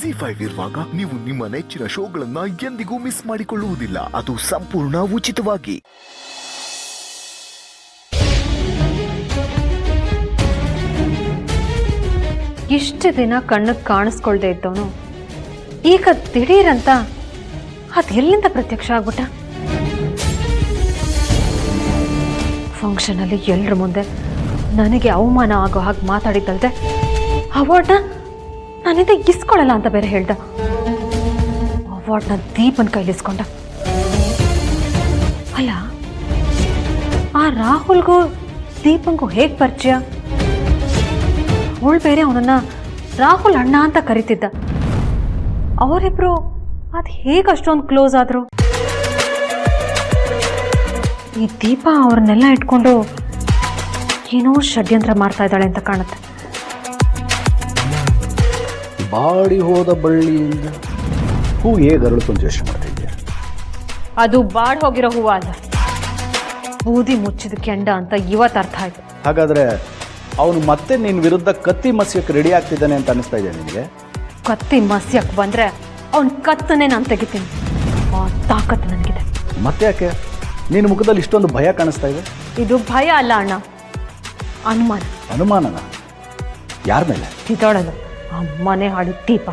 ZEE5 ಇರುವಾಗ ನೀವು ನಿಮ್ಮ ನೆಚ್ಚಿನ ಶೋಗಳನ್ನ ಎಂದಿಗೂ ಮಿಸ್ ಮಾಡಿಕೊಳ್ಳುವುದಿಲ್ಲ. ಅದು ಸಂಪೂರ್ಣ ಉಚಿತವಾಗಿ. ಇಷ್ಟು ದಿನ ಕಣ್ಣಿಗೆ ಕಾಣಿಸ್ಕೊಳ್ದೆ ಇದ್ದವನು ಈಗ ದಿಢೀರಂತ ಅದೆಲ್ಲಿಂದ ಪ್ರತ್ಯಕ್ಷ ಆಗ್ಬಿಟ್ಟ? ಫಂಕ್ಷನಲ್ಲಿ ಎಲ್ಲರ ಮುಂದೆ ನನಗೆ ಅವಮಾನ ಆಗೋ ಹಾಗೆ ಮಾತಾಡಿದ್ದಲ್ದೆ ಅವಾರ್ಡ್ನ ನನ್ನಿಂದ ಇಸ್ಕೊಳ್ಳಲ್ಲ ಅಂತ ಬೇರೆ ಹೇಳ್ದ. ಅವಾರ್ಡ್ನ ದೀಪನ್ ಕೈಲಿಸ್ಕೊಂಡ. ಅಲ್ಲ, ಆ ರಾಹುಲ್ಗೂ ದೀಪಂಗೂ ಹೇಗೆ ಪರಿಚಯ? ಅವಳು ಬೇರೆ ಅವನನ್ನ ರಾಹುಲ್ ಅಣ್ಣ ಅಂತ ಕರಿತಿದ್ದ. ಅವರಿಬ್ರು ಅದು ಹೇಗೆ ಅಷ್ಟೊಂದು ಕ್ಲೋಸ್ ಆದ್ರು? ಈ ದೀಪ ಅವ್ರನ್ನೆಲ್ಲ ಇಟ್ಕೊಂಡು ಏನೋ ಷಡ್ಯಂತ್ರ ಮಾಡ್ತಾ ಇದ್ದಾಳೆ ಅಂತ ಕಾಣುತ್ತೆ. ಬಾಡಿ ಹೋದ ಬಳ್ಳಿಯಿಂದ ಹೂ ಹೇಗೆ ಅರಳಿತು ಅಂತ ಯೋಚನೆ ಮಾಡ್ತಾ ಇದೆಯಾ? ಅದು ಬಾಡ್ ಹೋಗಿರೋ ಹೂವ ಅಲ್ಲ, ಬೂದಿ ಮುಚ್ಚಿದ ಕೆಂಡ ಅಂತ ಇವತ್ತು ಅರ್ಥ ಆಯ್ತು. ಹಾಗಾದ್ರೆ ಅವನು ಮತ್ತೆ ನಿನ್ನ ವಿರುದ್ಧ ಕತ್ತಿ ಮಸ್ಯಕ್ಕೆ ರೆಡಿ ಆಗ್ತಿದ್ದಾನೆ ಅಂತ ಅನಿಸ್ತಾ ಇದೆ ನಿನಗೆ? ಕತ್ತಿ ಮಸ್ಯಕ್ಕೆ ಬಂದ್ರೆ ಅವನ ಕತ್ತನ್ನೇ ನಾನು ತೆಗಿತೀನಿ. ಆ ತಾಕತ್ತು ನನಗಿದೆ. ಮತ್ತೆ ಯಾಕೆ ನಿನ್ನ ಮುಖದಲ್ಲಿ ಇಷ್ಟೊಂದು ಭಯ ಕಾಣಿಸ್ತಾ ಇದೆ? ಇದು ಭಯ ಅಲ್ಲ ಅಣ್ಣ, ಅನುಮಾನ. ಅನುಮಾನನ? ಯಾರ ಮೇಲೆ? ಇದೊಳಲ್ಲ, ಆ ಮನೆ ಹಾಡು ದೀಪ,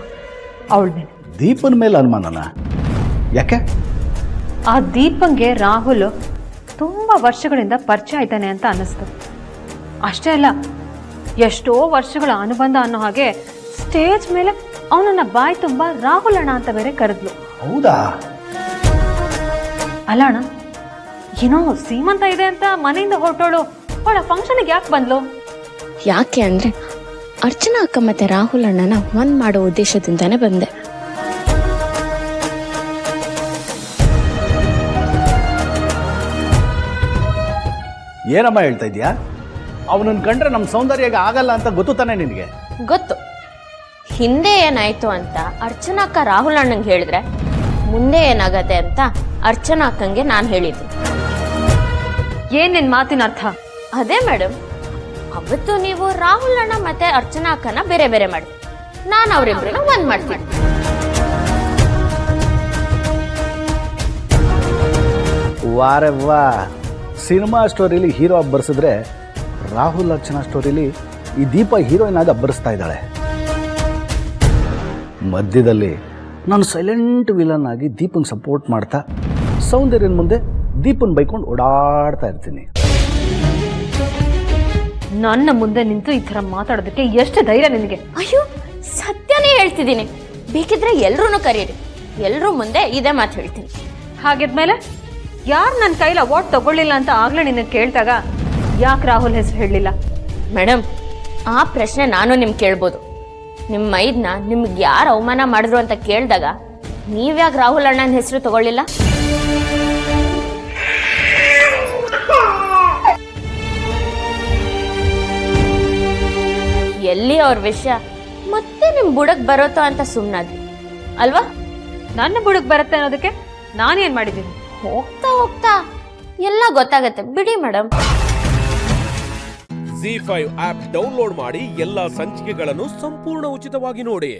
ಅವಳ ಮೇಲೆ. ದೀಪನ ಮೇಲೆ ಅನುಮಾನನ? ಯಾಕೆ? ಆ ದೀಪಂಗೆ ರಾಹುಲ್ ತುಂಬ ವರ್ಷಗಳಿಂದ ಪರಿಚಯ ಆಯ್ತಾನೆ ಅಂತ ಅನ್ನಿಸ್ತು. ಅಷ್ಟೇ ಅಲ್ಲ, ಎಷ್ಟೋ ವರ್ಷಗಳ ಅನುಬಂಧ ಅನ್ನೋ ಹಾಗೆ ಸ್ಟೇಜ್ ಮೇಲೆ ಅವನನ್ನ ಬಾಯಿ ತುಂಬ ರಾಹುಲ್ ಅಣ್ಣ ಅಂತ ಬೇರೆ ಕರೆದ್ಲು. ಹೌದಾ? ಅಲ್ಲ ಅಣ್ಣ, ಏನೋ ಸೀಮಂತ ಇದೆ ಅಂತ ಮನೆಯಿಂದ ಹೊರಟೋಳು ಅವಳ ಫಂಕ್ಷನ್ಗೆ ಯಾಕೆ ಬಂದ್ಲು? ಯಾಕೆ ಅಂದ್ರೆ ಅರ್ಚನಾ ಅಕ್ಕ ಮತ್ತೆ ರಾಹುಲ್ ಅಣ್ಣನ ಒಂದ್ ಮಾಡೋ ಉದ್ದೇಶದಿಂದಾನೇ ಬಂದೆ. ಏನಮ್ಮ ಹೇಳ್ತಾ ಇದೀಯಾ? ಅವನನ್ನ ಕಂಡ್ರೆ ನಮ್ಮ ಸೌಂದರ್ಯಗೆ ಆಗಲ್ಲ ಅಂತ ಗೊತ್ತು ತಾನೆ ನಿನಗೆ? ಗೊತ್ತು. ಹಿಂದೆ ಏನಾಯ್ತು ಅಂತ ಅರ್ಚನಾ ಅಕ್ಕ ರಾಹುಲ್ ಅಣ್ಣಂಗೆ ಹೇಳಿದ್ರೆ ಮುಂದೆ ಏನಾಗತ್ತೆ ಅಂತ ಅರ್ಚನಾ ಅಕ್ಕಂಗೆ ನಾನು ಹೇಳಿದ್ದೆ. ಏನ್ ನಿನ್ ಮಾತಿನ ಅರ್ಥ? ಅದೇ ಮೇಡಮ್, ಅವತ್ತು ನೀವು ರಾಹುಲ್ ಅಣ್ಣ ಮತ್ತೆ ಅರ್ಚನಾ ಅಕ್ಕನ ಬೇರೆ ಬೇರೆ ಮಾಡಿ, ನಾನು ಅವರಿಬ್ರನ್ನ ಒಂದ್ ಮಾಡ್ತೀನಿ. ವಾರೆ ವಾ, ಸಿನಿಮಾ ಸ್ಟೋರಿಲಿ ಹೀರೋ ಅಬ್ಬರಿಸಿದ್ರೆ ರಾಹುಲ್ ಅರ್ಚನಾ ಸ್ಟೋರಿಲಿ ಈ ದೀಪ ಹೀರೋಯಿನ್ ಆಗಿ ಅಬ್ಬರಿಸ್ತಾ ಇದ್ದಾಳೆ. ಮಧ್ಯದಲ್ಲಿ ನಾನು ಸೈಲೆಂಟ್ ವಿಲನ್ ಆಗಿ ದೀಪಂಗೆ ಸಪೋರ್ಟ್ ಮಾಡ್ತಾ ಸೌಂದರ್ಯನ ಮುಂದೆ ದೀಪನ್ ಬೈಕೊಂಡು ಓಡಾಡ್ತಾ ಇರ್ತೀನಿ. ನನ್ನ ಮುಂದೆ ನಿಂತು ಈ ಥರ ಮಾತಾಡೋದಕ್ಕೆ ಎಷ್ಟು ಧೈರ್ಯ ನಿನಗೆ? ಅಯ್ಯೋ, ಸತ್ಯನೇ ಹೇಳ್ತಿದ್ದೀನಿ. ಬೇಕಿದ್ರೆ ಎಲ್ರೂ ಕರೀರಿ, ಎಲ್ರೂ ಮುಂದೆ ಇದೇ ಮಾತು ಹೇಳ್ತೀನಿ. ಹಾಗಿದ್ಮೇಲೆ ಯಾರು ನನ್ನ ಕೈಲಿ ಅವಾರ್ಡ್ ತಗೊಳ್ಳಿಲ್ಲ ಅಂತ ಆಗ್ಲೇ ನಿನಗೆ ಕೇಳ್ದಾಗ ಯಾಕೆ ರಾಹುಲ್ ಹೆಸರು ಹೇಳಲಿಲ್ಲ? ಮೇಡಮ್, ಆ ಪ್ರಶ್ನೆ ನಾನು ನಿಮ್ಗೆ ಕೇಳ್ಬೋದು. ನಿಮ್ಮ ಮೈದ್ನ ನಿಮ್ಗೆ ಯಾರು ಅವಮಾನ ಮಾಡಿದ್ರು ಅಂತ ಕೇಳಿದಾಗ ನೀವ್ಯಾಕೆ ರಾಹುಲ್ ಅಣ್ಣನ ಹೆಸರು ತಗೊಳ್ಳಿಲ್ಲ? ಎಲ್ಲಿ ಅವ್ರ ವಿಷಯ ಮತ್ತೆ ನಿಮ್ ಬುಡಕ್ ಬರೋತೋ ಅಂತ ಸುಮ್ಮನಾದ್ರಿ ಅಲ್ವಾ? ನನ್ನ ಬುಡಕ್ ಬರುತ್ತೆ ಅನ್ನೋದಕ್ಕೆ ನಾನೇನ್ ಮಾಡಿದ್ದೀನಿ? ಹೋಗ್ತಾ ಹೋಗ್ತಾ ಎಲ್ಲ ಗೊತ್ತಾಗತ್ತೆ ಬಿಡಿ ಮೇಡಮ್. ZEE5 ಆಪ್ ಡೌನ್ಲೋಡ್ ಮಾಡಿ ಎಲ್ಲಾ ಸಂಚಿಕೆಗಳನ್ನು ಸಂಪೂರ್ಣ ಉಚಿತವಾಗಿ ನೋಡಿ.